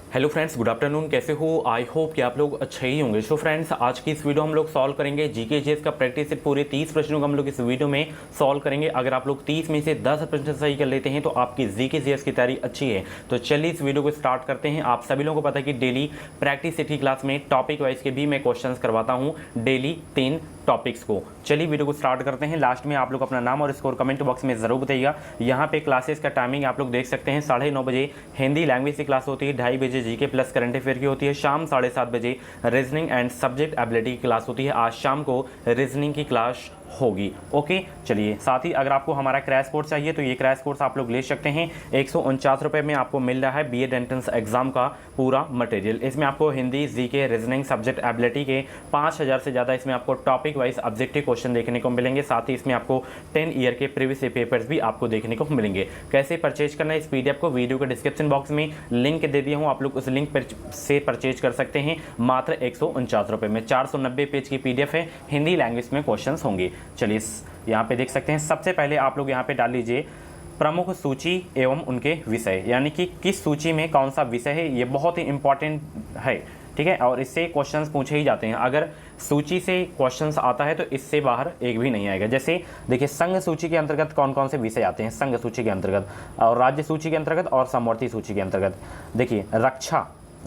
Hello friends, good afternoon. कैसे हो? I hope कि आप लोग अच्छे ही होंगे। सो फ्रेंड्स, आज की इस वीडियो हम लोग सॉल्व करेंगे जीके जीएस का प्रैक्टिस सेट। पूरे 30 प्रश्नों को हम लोग इस वीडियो में सॉल्व करेंगे। अगर आप लोग 30 में से 10 प्रश्न सही कर लेते हैं तो आपकी जीके जीएस की तैयारी अच्छी है। तो चलिए इस वीडियो को स्टार्ट करते हैं। आप सभी लोगों को पता है कि डेली प्रैक्टिस सेट की क्लास में टॉपिक वाइज के भी मैं क्वेश्चन करवाता हूँ, डेली 3 टॉपिक्स को। चलिए वीडियो को स्टार्ट करते हैं। लास्ट में आप लोग अपना नाम और स्कोर कमेंट बॉक्स में जरूर बताइएगा। यहाँ पे क्लासेस का टाइमिंग आप लोग देख सकते हैं। 9:30 बजे हिंदी लैंग्वेज की क्लास होती है, 2:30 बजे जीके प्लस करंट अफेयर की होती है, शाम 7:30 बजे रीजनिंग एंड सब्जेक्ट एबिलिटी की क्लास होती है। आज शाम को रीजनिंग की क्लास होगी। ओके, चलिए साथ ही अगर आपको हमारा क्रैश कोर्स चाहिए तो ये क्रैश कोर्स आप लोग ले सकते हैं। 149 रुपये में आपको मिल रहा है बीएड एंट्रेंस एग्जाम का पूरा मटेरियल। इसमें आपको Hindi, GK, reasoning, subject ability के 5000 से ज़्यादा इसमें आपको टॉपिक वाइज ऑब्जेक्टिव क्वेश्चन देखने को मिलेंगे। साथ ही इसमें आपको 10 ईयर के प्रीवियस पेपर्स भी आपको देखने को मिलेंगे। कैसे परचेज करना है इस पीडीएफ को, वीडियो के डिस्क्रिप्शन बॉक्स में लिंक दे दिया हूँ, आप लोग उस लिंक पर से परचेज कर सकते हैं मात्र 149 रुपये में। 490 पेज की पीडीएफ है, हिंदी लैंग्वेज में क्वेश्चन होंगे। चलिए यहाँ पे देख सकते हैं। सबसे पहले आप लोग यहाँ पे डाल लीजिए प्रमुख सूची एवं उनके विषय, यानी कि किस सूची में कौन सा विषय है। ये बहुत ही इंपॉर्टेंट है, ठीक है, और इससे क्वेश्चंस पूछे ही जाते हैं। अगर सूची से क्वेश्चंस आता है तो इससे बाहर एक भी नहीं आएगा। जैसे देखिए, संघ सूची के अंतर्गत कौन कौन से विषय आते हैं, संघ सूची के अंतर्गत, और राज्य सूची के अंतर्गत और समवर्ती सूची के अंतर्गत। देखिए,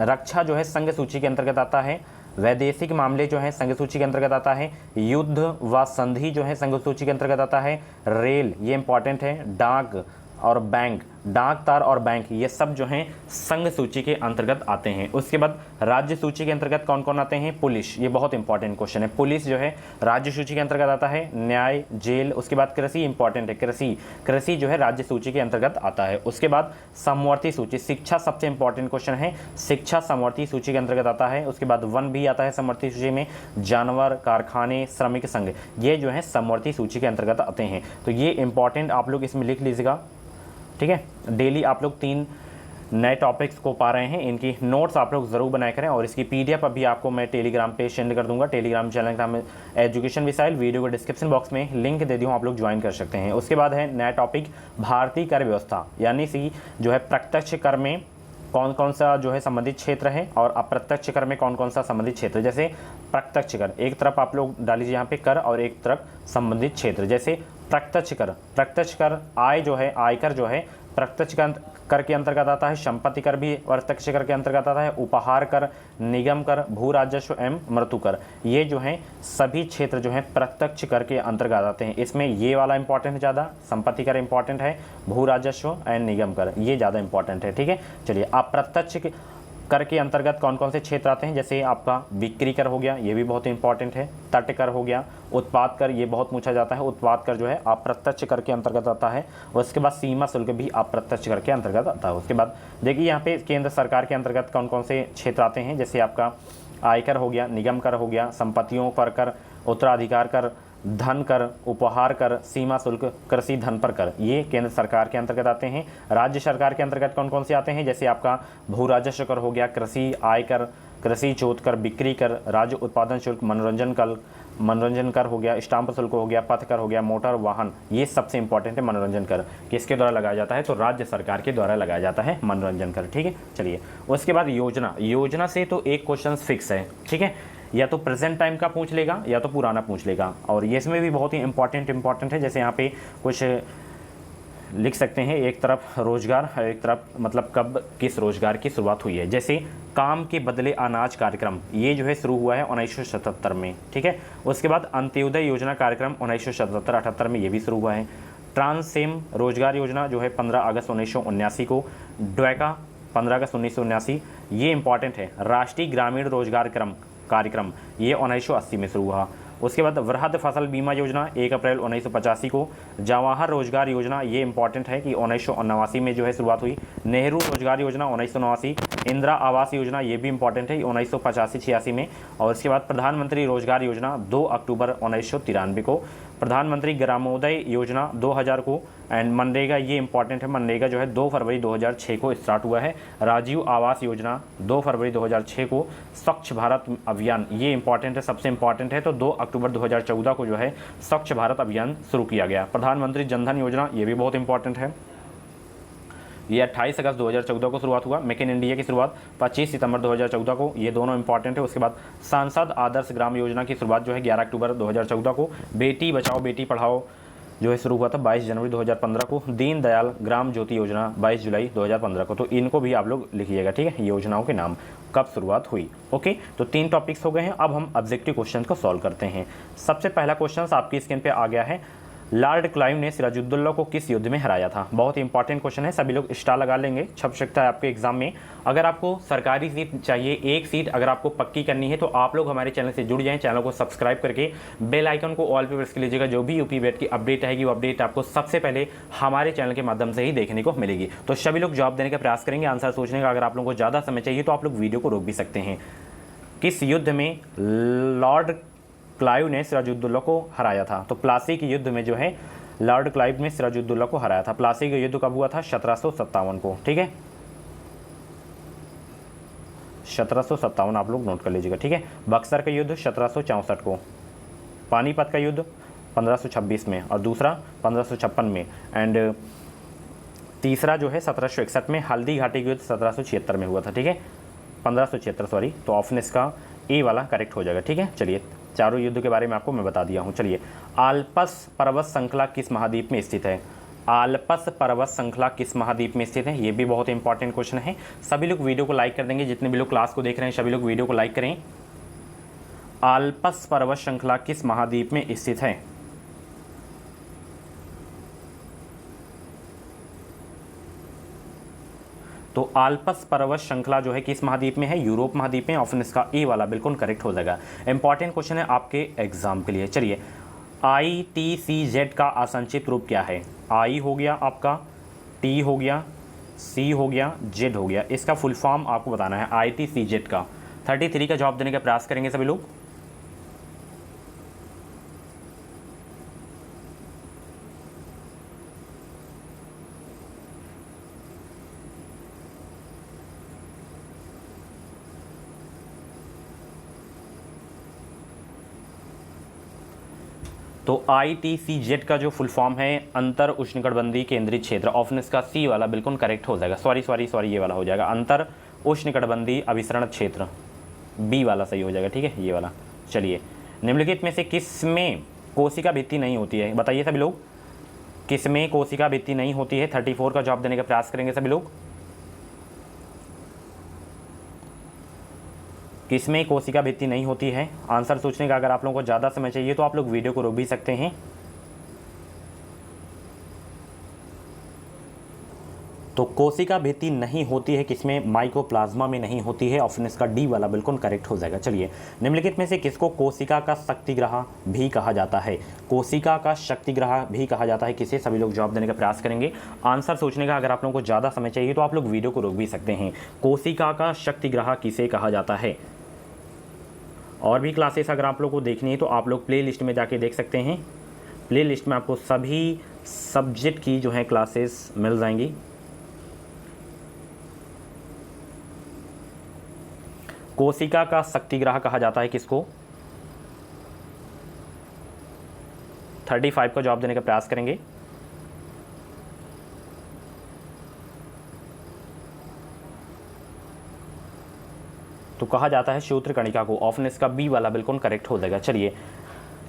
रक्षा जो है संघ सूची के अंतर्गत आता है। वैदेशिक मामले जो है संघ सूची के अंतर्गत आता है। युद्ध व संधि जो है संघ सूची के अंतर्गत आता है। रेल, ये इंपॉर्टेंट है। डाक और बैंक, डाक तार और बैंक, ये सब जो हैं संघ सूची के अंतर्गत आते हैं। उसके बाद राज्य सूची के अंतर्गत कौन कौन आते हैं? पुलिस, ये बहुत इंपॉर्टेंट क्वेश्चन है। पुलिस जो है राज्य सूची के अंतर्गत आता है। न्याय, जेल, उसके बाद कृषि इंपॉर्टेंट है। कृषि जो है राज्य सूची के अंतर्गत आता है। उसके बाद समवर्ती सूची, शिक्षा सबसे इंपॉर्टेंट क्वेश्चन है, शिक्षा समवर्ती सूची के अंतर्गत आता है। उसके बाद वन भी आता है समवर्ती सूची में। जानवर, कारखाने, श्रमिक संघ, ये जो है समवर्ती सूची के अंतर्गत आते हैं। तो ये इंपॉर्टेंट आप लोग इसमें लिख लीजिएगा, ठीक है। डेली आप लोग 3 नए टॉपिक्स को पा रहे हैं, इनकी नोट्स आप लोग ज़रूर बनाया करें। और इसकी पीडीएफ अभी आपको मैं टेलीग्राम पे सेंड कर दूंगा। टेलीग्राम चैनल का नाम एजुकेशन मिसाइल, वीडियो के डिस्क्रिप्शन बॉक्स में लिंक दे दी हूँ, आप लोग ज्वाइन कर सकते हैं। उसके बाद है नया टॉपिक भारतीय कर व्यवस्था, यानी सी जो है प्रत्यक्ष कर में कौन कौन सा जो है संबंधित क्षेत्र है और अप्रत्यक्ष कर में कौन कौन सा संबंधित क्षेत्र। जैसे प्रत्यक्ष कर, एक तरफ आप लोग डालिए यहाँ पे कर और एक तरफ संबंधित क्षेत्र। जैसे प्रत्यक्ष कर आय जो है, आयकर जो है प्रत्यक्ष कर के अंतर्गत आता है। संपत्ति कर भी प्रत्यक्ष कर के अंतर्गत आता है। उपहार कर, निगम कर, भू राजस्व एवं मृत्यु कर, ये जो है सभी क्षेत्र जो है प्रत्यक्ष कर के अंतर्गत आते हैं। इसमें ये वाला इंपॉर्टेंट है ज़्यादा, संपत्ति कर इंपॉर्टेंट है, भू राजस्व एवं निगम कर ये ज़्यादा इंपॉर्टेंट है, ठीक है। चलिए, अप्रत्यक्ष कर के अंतर्गत कौन कौन से क्षेत्र आते हैं? जैसे आपका बिक्री कर हो गया, ये भी बहुत इंपॉर्टेंट है। तट कर हो गया, उत्पाद कर, ये बहुत पूछा जाता है। उत्पाद कर जो है अप्रत्यक्ष कर के अंतर्गत आता है। उसके बाद सीमा शुल्क भी अप्रत्यक्ष कर के अंतर्गत आता है। उसके बाद देखिए यहाँ पे केंद्र सरकार के अंतर्गत कौन कौन से क्षेत्र आते हैं। जैसे आपका आयकर हो गया, निगम कर हो गया, संपत्तियों पर कर, उत्तराधिकार कर, धन कर, उपहार कर, सीमा शुल्क, कृषि धन पर कर, ये केंद्र सरकार के अंतर्गत आते हैं। राज्य सरकार के अंतर्गत कौन कौन से आते हैं? जैसे आपका भू राजस्व कर हो गया, कृषि आय कर, कृषि जोत कर, बिक्री कर, राज्य उत्पादन शुल्क, मनोरंजन कर हो गया, स्टाम्प शुल्क हो गया, पथ कर हो गया, मोटर वाहन, ये सबसे इंपॉर्टेंट है। मनोरंजन कर किसके द्वारा लगाया जाता है? तो राज्य सरकार के द्वारा लगाया जाता है मनोरंजन कर, ठीक है। चलिए, उसके बाद योजना से तो एक क्वेश्चन फिक्स है, ठीक है, या तो प्रेजेंट टाइम का पूछ लेगा या तो पुराना पूछ लेगा। और ये इसमें भी बहुत ही इंपॉर्टेंट है। जैसे यहाँ पे कुछ लिख सकते हैं, एक तरफ रोजगार, एक तरफ मतलब कब किस रोजगार की शुरुआत हुई है। जैसे काम के बदले अनाज कार्यक्रम, ये जो है शुरू हुआ है 1977 में, ठीक है। उसके बाद अंत्योदय योजना कार्यक्रम 1977-78 में ये भी शुरू हुआ है। ट्रांससेम रोजगार योजना जो है 15 अगस्त 1979 को। ड्वैका 15 अगस्त 1979, ये इंपॉर्टेंट है। राष्ट्रीय ग्रामीण रोजगार कार्यक्रम ये 1980 में शुरू हुआ। उसके बाद वृहद फसल बीमा योजना 1 अप्रैल 1985 को। जवाहर रोजगार योजना, ये इंपॉर्टेंट है कि 1989 में जो है शुरुआत हुई। नेहरू रोजगार योजना 1989। इंदिरा आवास योजना, ये भी इंपॉर्टेंट है, 1985-86 में। और इसके बाद प्रधानमंत्री रोजगार योजना 2 अक्टूबर 1993 को। प्रधानमंत्री ग्रामोदय योजना 2000 को। एंड मनरेगा, ये इंपॉर्टेंट है, मनरेगा जो है 2 फरवरी 2006 को स्टार्ट हुआ है। राजीव आवास योजना 2 फरवरी 2006 को। स्वच्छ भारत अभियान, ये इंपॉर्टेंट है, सबसे इंपॉर्टेंट है, तो 2 अक्टूबर 2014 को जो है स्वच्छ भारत अभियान शुरू किया गया। प्रधानमंत्री जनधन योजना, ये भी बहुत इंपॉर्टेंट है। ये 28 अगस्त 2014 को शुरुआत हुआ। मेक इन इंडिया की शुरुआत 25 सितंबर 2014 को, ये दोनों इंपॉर्टेंट है। उसके बाद सांसद आदर्श ग्राम योजना की शुरुआत जो है 11 अक्टूबर 2014 को। बेटी बचाओ बेटी पढ़ाओ जो है शुरू हुआ था 22 जनवरी 2015 को। दीन दयाल ग्राम ज्योति योजना 22 जुलाई 2015 को। तो इनको भी आप लोग लिखिएगा, ठीक है, योजनाओं के नाम कब शुरुआत हुई। ओके, तो 3 टॉपिक्स हो गए हैं। अब हम ऑब्जेक्टिव क्वेश्चन को सॉल्व करते हैं। सबसे पहला क्वेश्चन आपकी स्क्रीन पे आ गया है। लॉर्ड क्लाइव ने सिराजुद्दौला को किस युद्ध में हराया था? बहुत इंपॉर्टेंट क्वेश्चन है, सभी लोग स्टार लगा लेंगे, छप सकता है आपके एग्जाम में। अगर आपको सरकारी सीट चाहिए, एक सीट अगर आपको पक्की करनी है, तो आप लोग हमारे चैनल से जुड़ जाएं। चैनल को सब्सक्राइब करके बेल आइकन को ऑल पे प्रेस कर लीजिएगा। जो भी यूपी बेट की अपडेट आएगी वो अपडेट आपको सबसे पहले हमारे चैनल के माध्यम से ही देखने को मिलेगी। तो सभी लोग जवाब देने का प्रयास करेंगे, आंसर सोचने का। अगर आप लोगों को ज़्यादा समय चाहिए तो आप लोग वीडियो को रोक भी सकते हैं। किस युद्ध में लॉर्ड क्लाइव ने सिराजुद्दौला को हराया था? तो प्लासी के युद्ध में जो है लॉर्ड क्लाइव ने सिराजुद्दौला को हराया था। प्लासी का युद्ध कब हुआ था? 1757 को, ठीक है, 1757 आप लोग नोट कर लीजिएगा, ठीक है। बक्सर का युद्ध 1764 को, पानीपत का युद्ध 1526 में, और दूसरा 1556 में, एंड तीसरा जो है 1761 में। हल्दी घाटी का युद्ध 1776 में हुआ था, ठीक है, 1576 सॉरी। तो ऑप्शन इसका ए वाला करेक्ट हो जाएगा, ठीक है। चलिए, चारों युद्ध के बारे में आपको मैं बता दिया हूँ। चलिए, आल्पस पर्वत श्रृंखला किस महाद्वीप में स्थित है? आल्पस पर्वत श्रृंखला किस महाद्वीप में स्थित है? ये भी बहुत इंपॉर्टेंट क्वेश्चन है। सभी लोग वीडियो को लाइक कर देंगे, जितने भी लोग क्लास को देख रहे हैं सभी लोग वीडियो को लाइक करें। आल्पस पर्वत श्रृंखला किस महाद्वीप में स्थित है? तो आल्पस पर्वत श्रृंखला जो है किस महाद्वीप में है? यूरोप महाद्वीप में। ऑप्शन इसका ए वाला बिल्कुल करेक्ट हो जाएगा। इंपॉर्टेंट क्वेश्चन है आपके एग्जाम के लिए। चलिए, ITCZ का असंक्षिप्त रूप क्या है? आई हो गया आपका, टी हो गया, सी हो गया, जेड हो गया। इसका फुल फॉर्म आपको बताना है ITCZ का। 33 का जवाब देने का प्रयास करेंगे सभी लोग। तो ITCZ का जो फुल फॉर्म है अंतर उष्णकटिबंधीय केंद्रीय क्षेत्र। ऑप्शन इसका सी वाला बिल्कुल करेक्ट हो जाएगा। सॉरी ये वाला हो जाएगा, अंतर उष्णकटिबंधीय अभिसरण क्षेत्र, बी वाला सही हो जाएगा, ठीक है, ये वाला। चलिए, निम्नलिखित में से किसमें कोशिका भित्ति नहीं होती है? बताइए सभी लोग, किसमें कोशिका भित्ति नहीं होती है? 34 का जवाब देने का प्रयास करेंगे सभी लोग। किसमें कोशिका भित्ति नहीं होती है? आंसर सोचने का अगर आप लोगों को ज़्यादा समय चाहिए तो आप लोग वीडियो को रोक भी सकते हैं। तो कोशिका भित्ति नहीं होती है किसमें? माइकोप्लाज्मा में नहीं होती है। ऑप्शन इसका डी वाला बिल्कुल करेक्ट हो जाएगा। चलिए, निम्नलिखित में से किसको कोशिका का शक्तिग्रह भी कहा जाता है? कोशिका का शक्तिग्रह भी कहा जाता है किसे? सभी लोग जवाब देने का प्रयास करेंगे। आंसर सोचने का अगर आप लोगों को ज़्यादा समय चाहिए तो आप लोग वीडियो को रोक भी सकते हैं। कोशिका का शक्तिग्रह किसे कहा जाता है? और भी क्लासेस अगर आप लोग को देखनी है तो आप लोग प्ले लिस्ट में जाके देख सकते हैं। प्ले लिस्ट में आपको सभी सब्जेक्ट की जो है क्लासेस मिल जाएंगी। कोशिका का शक्तिग्रह कहा जाता है किसको? 35 का जवाब देने का प्रयास करेंगे। तो कहा जाता है सूत्रकणिका को। ऑप्शन इसका बी वाला बिल्कुल करेक्ट हो जाएगा। चलिए,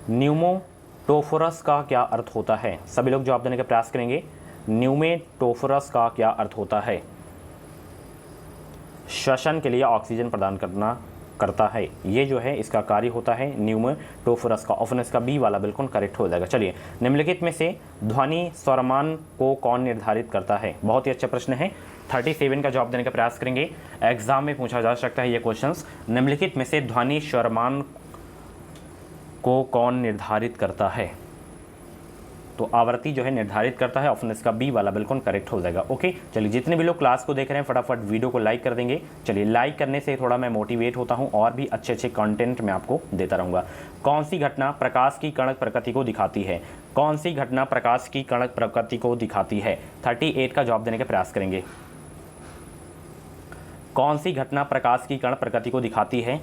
न्यूमेटोफोरस का क्या अर्थ होता है? सभी लोग जवाब देने का प्रयास करेंगे। न्यूमेटोफोरस का क्या अर्थ होता है? श्वसन के लिए ऑक्सीजन प्रदान करता है, ये जो है इसका कार्य होता है न्यूमेटोफोरस का। ऑप्शन इसका बी वाला बिल्कुल करेक्ट हो जाएगा। चलिए, निम्नलिखित में से ध्वनि स्वरमान को कौन निर्धारित करता है? बहुत ही अच्छा प्रश्न है। 37 का जवाब देने का प्रयास करेंगे। एग्जाम में पूछा जा सकता है ये क्वेश्चंस। निम्नलिखित में से ध्वनि स्वरमान को कौन निर्धारित करता है? तो आवृत्ति जो है निर्धारित करता है। ऑप्शन इसका बी वाला बिल्कुल करेक्ट हो जाएगा। ओके, चलिए, जितने भी लोग क्लास को देख रहे हैं फटाफट वीडियो को लाइक कर देंगे। चलिए, लाइक करने से थोड़ा मैं मोटिवेट होता हूं और भी अच्छे अच्छे कंटेंट मैं आपको देता रहूँगा। कौन सी घटना प्रकाश की कणक प्रकृति को दिखाती है? कौन सी घटना प्रकाश की कणक प्रकृति को दिखाती है? 38 का जवाब देने का प्रयास करेंगे। कौन सी घटना प्रकाश की कण प्रकृति को दिखाती है?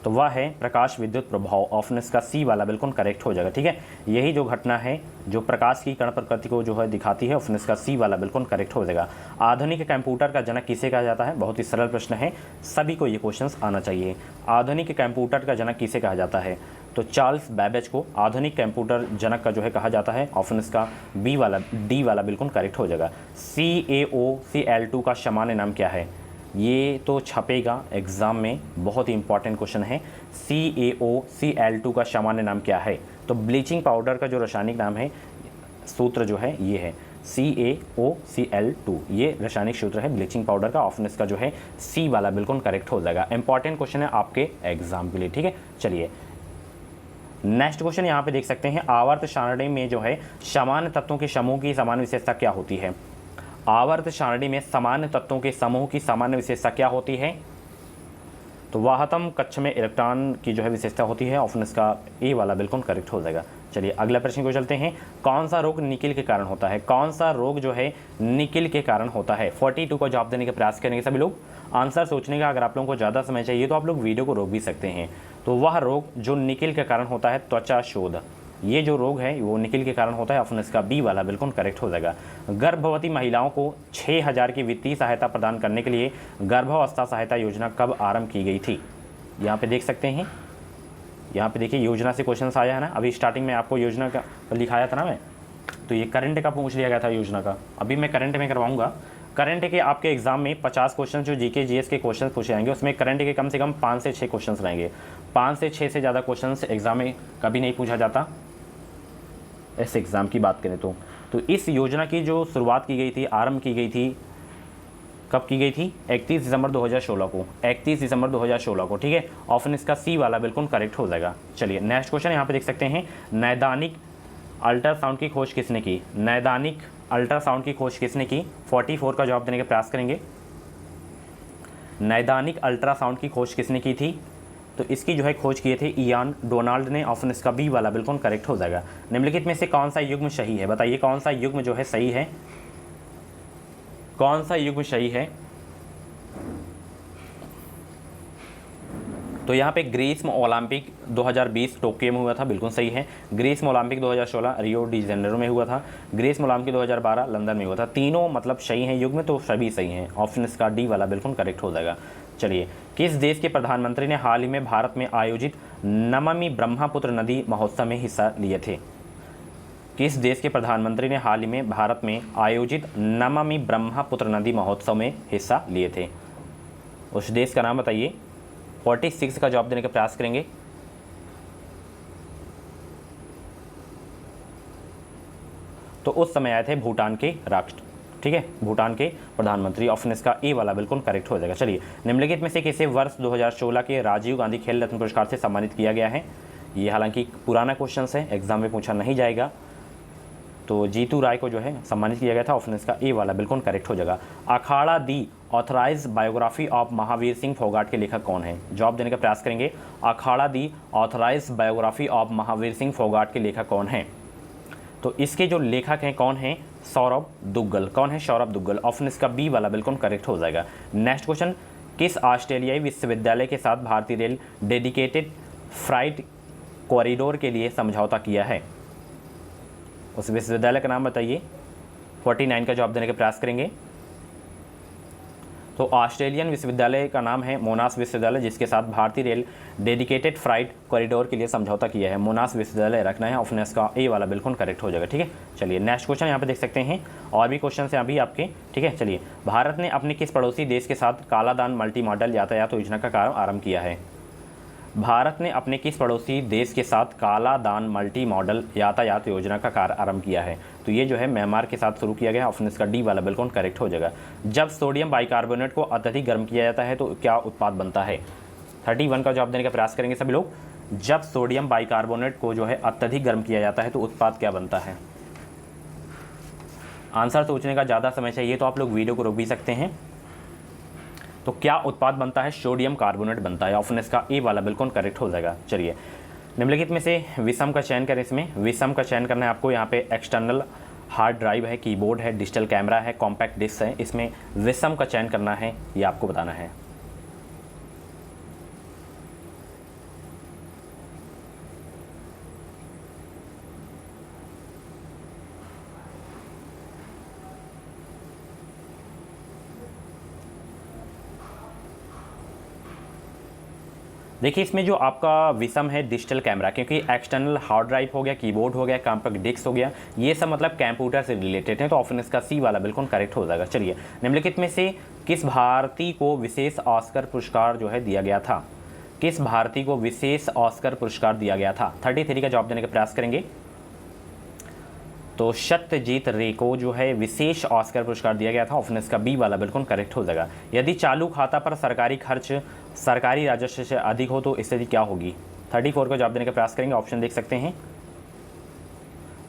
तो वह है प्रकाश विद्युत प्रभाव। ऑप्शन इसका सी वाला बिल्कुल करेक्ट हो जाएगा। ठीक है, यही जो घटना है जो प्रकाश की कण प्रकृति को जो है दिखाती है, ऑप्शन इसका सी वाला बिल्कुल करेक्ट हो जाएगा। आधुनिक कंप्यूटर का जनक किसे कहा जाता है? बहुत ही सरल प्रश्न है, सभी को ये क्वेश्चंस आना चाहिए। आधुनिक कंप्यूटर का जनक किसे कहा जाता है? तो चार्ल्स बैबेज को आधुनिक कंप्यूटर जनक का जो है कहा जाता है। ऑप्शन इसका बी वाला, डी वाला बिल्कुल करेक्ट हो जाएगा। CaOCl2 का सामान्य नाम क्या है? ये तो छपेगा एग्जाम में, बहुत ही इंपॉर्टेंट क्वेश्चन है। CaOCl2 का सामान्य नाम क्या है? तो ब्लीचिंग पाउडर का जो रासायनिक नाम है, सूत्र जो है ये है CaOCl2, ये रासायनिक सूत्र है ब्लीचिंग पाउडर का। ऑप्शन इसका जो है सी वाला बिल्कुल करेक्ट हो जाएगा। इंपॉर्टेंट क्वेश्चन है आपके एग्जाम के लिए। ठीक है, चलिए नेक्स्ट क्वेश्चन यहाँ पे देख सकते हैं। आवर्त सारणी में जो है समान तत्वों के समूह की सामान्य विशेषता क्या होती है? आवर्त सारणी में समान तत्वों के समूह की सामान्य विशेषता क्या होती है? तो वाहतम कक्ष में इलेक्ट्रॉन की जो है विशेषता होती है। ऑप्शन इसका ए वाला बिल्कुल करेक्ट हो जाएगा। चलिए अगला प्रश्न को चलते हैं। कौन सा रोग निकिल के कारण होता है? कौन सा रोग जो है निकिल के कारण होता है? 42 का जवाब देने का प्रयास करेंगे सभी लोग। आंसर सोचने का अगर आप लोगों को ज़्यादा समय चाहिए तो आप लोग वीडियो को रोक भी सकते हैं। तो वह रोग जो निकिल के कारण होता है, त्वचा शोध, ये जो रोग है वो निकिल के कारण होता है। ऑप्शन इसका बी वाला बिल्कुल करेक्ट हो जाएगा। गर्भवती महिलाओं को 6000 की वित्तीय सहायता प्रदान करने के लिए गर्भावस्था सहायता योजना कब आरंभ की गई थी? यहाँ पे देख सकते हैं, यहाँ पे देखिए योजना से क्वेश्चन आया है ना। अभी स्टार्टिंग में आपको योजना का लिखाया था ना मैं, तो ये करंट का पूछ लिया गया था योजना का। अभी मैं करंट में करवाऊंगा। करंट के आपके एग्जाम में 50 क्वेश्चन जो जीके जीएस के क्वेश्चन पूछे जाएंगे, उसमें करंट के कम से कम 5 से 6 क्वेश्चन रहेंगे। 5 से 6 से ज़्यादा क्वेश्चन एग्जाम में कभी नहीं पूछा जाता इस एग्ज़ाम की बात करें तो इस योजना की जो शुरुआत की गई थी, आरंभ की गई थी, कब की गई थी? 31 दिसंबर 2016 को। 31 दिसंबर 2016 को। ठीक है, ऑप्शन इसका सी वाला बिल्कुल करेक्ट हो जाएगा। चलिए नेक्स्ट क्वेश्चन यहाँ पे देख सकते हैं। नैदानिक अल्ट्रासाउंड की खोज किसने की? नैदानिक अल्ट्रासाउंड की खोज किसने की? 44 का जवाब देने का प्रयास करेंगे। नैदानिक अल्ट्रासाउंड की खोज किसने की थी? तो इसकी जो है खोज किए थे इयान डोनाल्ड ने। ऑप्शन इसका बी वाला बिल्कुल करेक्ट हो जाएगा। निम्नलिखित में से कौन सा युग्म सही है? बताइए कौन सा युग्म जो है सही है? कौन सा युग्म सही है? तो यहाँ पे ग्रीष्म ओलंपिक 2020 टोक्यो में हुआ था, बिल्कुल सही है। ग्रीष्म ओलंपिक 2016 रियो डी जेनेरो में हुआ था। ग्रीष्म ओलंपिक 2012 लंदन में हुआ था। तीनों मतलब सही हैं युग्म, तो सभी सही हैं। ऑप्शन इसका डी वाला बिल्कुल करेक्ट हो जाएगा। चलिए, किस देश के प्रधानमंत्री ने हाल ही में भारत में आयोजित नमामि ब्रह्मपुत्र नदी महोत्सव में हिस्सा लिए थे? किस देश के प्रधानमंत्री ने हाल ही में भारत में आयोजित नमामि ब्रह्मपुत्र नदी महोत्सव में हिस्सा लिए थे? उस देश का नाम बताइए। 46 का जवाब देने का प्रयास करेंगे। तो उस समय आए थे भूटान के राष्ट्र, ठीक है, भूटान के प्रधानमंत्री। ऑप्शन इसका ए वाला बिल्कुल करेक्ट हो जाएगा। चलिए, निम्नलिखित में से किसे वर्ष 2016 के राजीव गांधी खेल रत्न पुरस्कार से सम्मानित किया गया है? ये हालांकि पुराना क्वेश्चन है, एग्जाम में पूछा नहीं जाएगा। तो जीतू राय को जो है सम्मानित किया गया था। ऑप्शन इसका ए वाला बिल्कुल करेक्ट हो जाएगा। Akhada the authorised biography of Mahavir Singh Phogat के लेखक कौन है? जवाब देने का प्रयास करेंगे। Akhada the authorised biography of Mahavir Singh Phogat के लेखक कौन है? तो इसके जो लेखक हैं कौन है? सौरभ दुग्गल। कौन है? सौरभ दुग्गल। ऑप्शन इसका बी वाला बिल्कुल करेक्ट हो जाएगा। नेक्स्ट क्वेश्चन, किस ऑस्ट्रेलियाई विश्वविद्यालय के साथ भारतीय रेल डेडिकेटेड फ्राइट कॉरिडोर के लिए समझौता किया है? उस विश्वविद्यालय का नाम बताइए। 49 का जवाब देने का प्रयास करेंगे। तो ऑस्ट्रेलियन विश्वविद्यालय का नाम है मोनास विश्वविद्यालय, जिसके साथ भारतीय रेल डेडिकेटेड फ्राइट कॉरिडोर के लिए समझौता किया है। मोनास विश्वविद्यालय रखना है। ऑप्शन इसका ए वाला बिल्कुल करेक्ट हो जाएगा। ठीक है, चलिए नेक्स्ट क्वेश्चन यहाँ पे देख सकते हैं। और भी क्वेश्चन हैं अभी आपके, ठीक है। चलिए, भारत ने अपने किस पड़ोसी देश के साथ कालादान मल्टी मॉडल यातायात योजना का कार्य आरंभ किया है? भारत ने अपने किस पड़ोसी देश के साथ कालादान मल्टी मॉडल यातायात योजना का कार्य आरंभ किया है? तो ये जो है म्यांमार के साथ शुरू किया गया। ऑप्शन इसका डी वाला बिल्कुल करेक्ट हो जाएगा। जब सोडियम बाइकार्बोनेट को अत्यधिक गर्म किया जाता है तो क्या उत्पाद बनता है? 31 का जवाब देने का प्रयास करेंगे सभी लोग। जब सोडियम बाइकार्बोनेट को जो है अत्यधिक गर्म किया जाता है तो उत्पाद क्या बनता है? आंसर सोचने का ज़्यादा समय चाहिए तो आप लोग वीडियो को रोक भी सकते हैं। तो क्या उत्पाद बनता है? सोडियम कार्बोनेट बनता है। ऑप्शन इसका ए वाला बिल्कुल करेक्ट हो जाएगा। चलिए, निम्नलिखित में से विषम का चयन करें। इसमें विषम का चयन करना है आपको। यहाँ पे एक्सटर्नल हार्ड ड्राइव है, कीबोर्ड है, डिजिटल कैमरा है, कॉम्पैक्ट डिस्क है। इसमें विषम का चयन करना है, ये आपको बताना है। देखिए इसमें जो आपका विषम है डिजिटल कैमरा, क्योंकि एक्सटर्नल हार्ड ड्राइव हो गया, कीबोर्ड हो गया, कॉम्पैक्ट डिस्क हो गया, ये सब मतलब कंप्यूटर से रिलेटेड है, तो ऑप्शन इसका सी वाला बिल्कुल करेक्ट हो जाएगा। चलिए, निम्नलिखित में से किस भारतीय को विशेष ऑस्कर पुरस्कार जो है दिया गया था? किस भारतीय को विशेष ऑस्कर पुरस्कार दिया गया था? 33 का जवाब देने का प्रयास करेंगे। तो सत्यजीत रे को जो है विशेष ऑस्कर पुरस्कार दिया गया था। ऑप्शन इसका बी वाला बिल्कुल करेक्ट हो जाएगा। यदि चालू खाता पर सरकारी खर्च सरकारी राजस्व से अधिक हो तो स्थिति क्या होगी? 34 का जवाब देने का प्रयास करेंगे। ऑप्शन देख सकते हैं,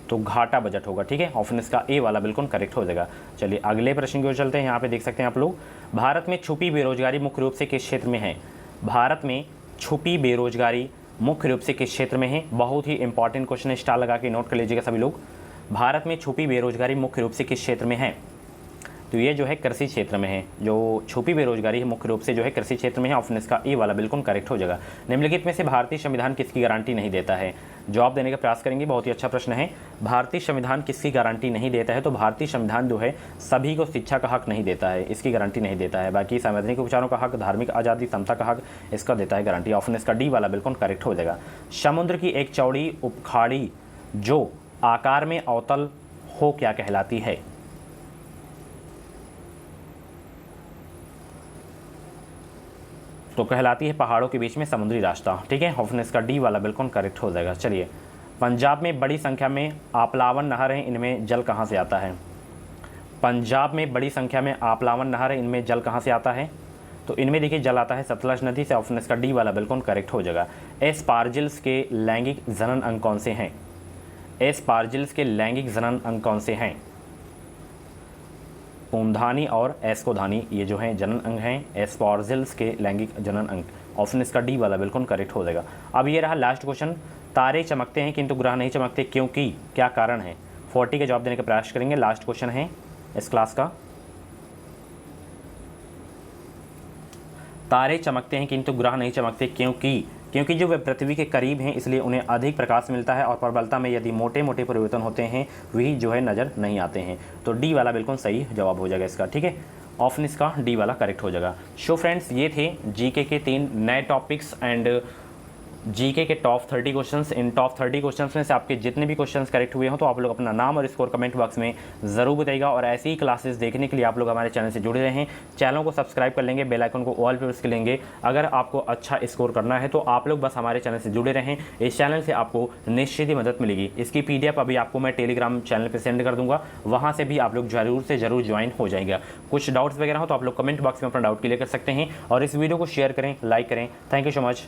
तो घाटा बजट होगा। ठीक है, ऑप्शन इसका ए वाला बिल्कुल करेक्ट हो जाएगा। चलिए अगले प्रश्न की ओर चलते हैं। यहाँ पे देख सकते हैं आप लोग, भारत में छुपी बेरोजगारी मुख्य रूप से किस क्षेत्र में है? भारत में छुपी बेरोजगारी मुख्य रूप से किस क्षेत्र में है? बहुत ही इंपॉर्टेंट क्वेश्चन है, स्टार लगा के नोट कर लीजिएगा सभी लोग। भारत में छुपी बेरोजगारी मुख्य रूप से किस क्षेत्र में है? तो ये जो है कृषि क्षेत्र में है। जो छुपी बेरोजगारी है मुख्य रूप से जो है कृषि क्षेत्र में है। ऑप्शन इसका ए वाला बिल्कुल करेक्ट हो जाएगा। निम्नलिखित में से भारतीय संविधान किसकी गारंटी नहीं देता है? जवाब देने का प्रयास करेंगे। बहुत ही अच्छा प्रश्न है। भारतीय संविधान किसकी गारंटी नहीं देता है? तो भारतीय संविधान जो है सभी को शिक्षा का हक नहीं देता है, इसकी गारंटी नहीं देता है। बाकी संवैधानिक उपचारों का हक, धार्मिक आज़ादी, समता का हक, इसका देता है गारंटी। ऑप्शन इसका डी वाला बिल्कुल करेक्ट हो जाएगा। समुद्र की एक चौड़ी उपखाड़ी जो आकार में अवतल हो क्या कहलाती है? तो कहलाती है पहाड़ों के बीच में समुद्री रास्ता। ठीक है, ऑप्शन इसका डी वाला बिल्कुल करेक्ट हो जाएगा। चलिए, पंजाब में बड़ी संख्या में आपलावन नहर हैं, इनमें जल कहाँ से आता है? पंजाब में बड़ी संख्या में आपलावन नहर है, इनमें जल कहाँ से आता है? तो इनमें देखिए जल आता है सतलज नदी से। ऑप्शन इसका डी वाला बिल्कुल करेक्ट हो जाएगा। एस्पार्जिल्स के लैंगिक जनन अंग कौन से हैं? एस्पार्जिल्स के लैंगिक जनन अंग कौन से हैं? पुंधानी और एस्कोधानी, ये जो हैं जनन अंग हैं एस्पार्जिल्स के लैंगिक जनन अंग। ऑप्शन इसका डी वाला बिल्कुल करेक्ट हो जाएगा। अब ये रहा लास्ट क्वेश्चन, तारे चमकते हैं किंतु ग्रह नहीं चमकते, क्योंकि क्या कारण है? 40 के जवाब देने का प्रयास करेंगे। लास्ट क्वेश्चन है इस क्लास का। तारे चमकते हैं किंतु ग्रह नहीं चमकते, क्योंकि जो वे पृथ्वी के करीब हैं इसलिए उन्हें अधिक प्रकाश मिलता है, और प्रबलता में यदि मोटे मोटे परिवर्तन होते हैं वही जो है नज़र नहीं आते हैं। तो डी वाला बिल्कुल सही जवाब हो जाएगा इसका। ठीक है, ऑप्शन इसका डी वाला करेक्ट हो जाएगा। सो फ्रेंड्स, ये थे जीके के 3 नए टॉपिक्स एंड जीके के टॉप 30 क्वेश्चंस। इन टॉप 30 क्वेश्चंस में से आपके जितने भी क्वेश्चंस करेक्ट हुए हो तो आप लोग अपना नाम और स्कोर कमेंट बॉक्स में ज़रूर बताइएगा। और ऐसी ही क्लासेस देखने के लिए आप लोग हमारे चैनल से जुड़े रहें। चैनल को सब्सक्राइब कर लेंगे, बेल आइकन को ऑल पे प्रेस कर लेंगे। अगर आपको अच्छा स्कोर करना है तो आप लोग बस हमारे चैनल से जुड़े रहें। इस चैनल से आपको निश्चित ही मदद मिलेगी। इसकी PDF अभी आपको मैं टेलीग्राम चैनल पर सेंड कर दूँगा, वहाँ से भी आप लोग ज़रूर से ज़रूर ज्वाइन हो जाएगा। कुछ डाउट्स वगैरह हो तो आप लोग कमेंट बॉक्स में अपना डाउट क्लियर कर सकते हैं। और इस वीडियो को शेयर करें, लाइक करें। Thank you so much.